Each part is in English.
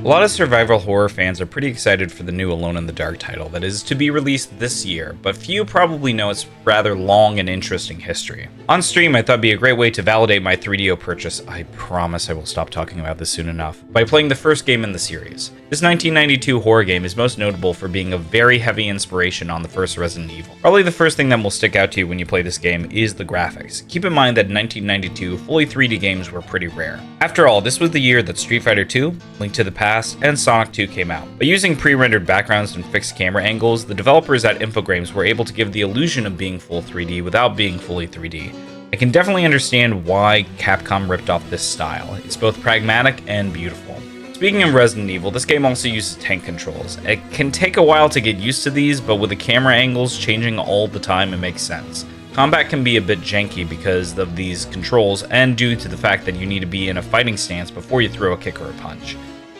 A lot of survival horror fans are pretty excited for the new Alone in the Dark title that is to be released this year, but few probably know its rather long and interesting history. On stream, I thought it'd be a great way to validate my 3DO purchase, I promise I will stop talking about this soon enough, by playing the first game in the series. This 1992 horror game is most notable for being a very heavy inspiration on the first Resident Evil. Probably the first thing that will stick out to you when you play this game is the graphics. Keep in mind that in 1992, fully 3D games were pretty rare. After all, this was the year that Street Fighter II, Link to the Past, and Sonic 2 came out. By using pre-rendered backgrounds and fixed camera angles, the developers at Infogrames were able to give the illusion of being full 3D without being fully 3D. I can definitely understand why Capcom ripped off this style. It's both pragmatic and beautiful. Speaking of Resident Evil, this game also uses tank controls. It can take a while to get used to these, but with the camera angles changing all the time, it makes sense. Combat can be a bit janky because of these controls and due to the fact that you need to be in a fighting stance before you throw a kick or a punch.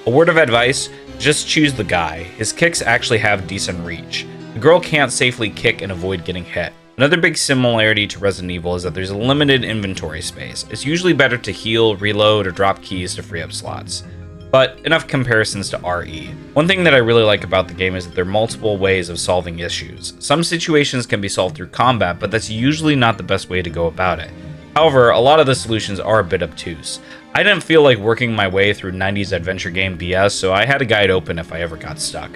A word of advice, just choose the guy. His kicks actually have decent reach. The girl can't safely kick and avoid getting hit. Another big similarity to Resident Evil is that there's a limited inventory space. It's usually better to heal, reload, or drop keys to free up slots. But enough comparisons to RE. One thing that I really like about the game is that there are multiple ways of solving issues. Some situations can be solved through combat, but that's usually not the best way to go about it. However, a lot of the solutions are a bit obtuse. I didn't feel like working my way through 90s adventure game BS, so I had a guide open if I ever got stuck.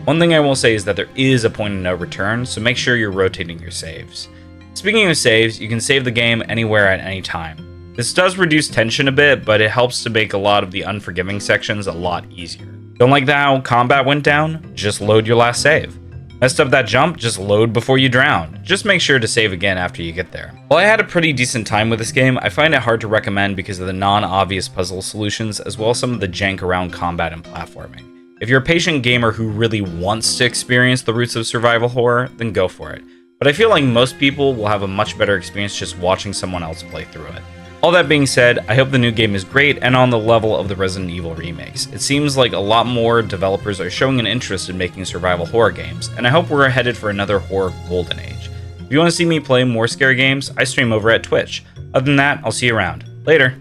One thing I will say is that there is a point of no return, so make sure you're rotating your saves. Speaking of saves, you can save the game anywhere at any time. This does reduce tension a bit, but it helps to make a lot of the unforgiving sections a lot easier. Don't like how combat went down? Just load your last save. Messed up that jump? Just load before you drown. Just make sure to save again after you get there. While I had a pretty decent time with this game, I find it hard to recommend because of the non-obvious puzzle solutions as well as some of the jank around combat and platforming. If you're a patient gamer who really wants to experience the roots of survival horror, then go for it. But I feel like most people will have a much better experience just watching someone else play through it. All that being said, I hope the new game is great and on the level of the Resident Evil remakes. It seems like a lot more developers are showing an interest in making survival horror games, and I hope we're headed for another horror golden age. If you want to see me play more scary games, I stream over at Twitch. Other than that, I'll see you around. Later!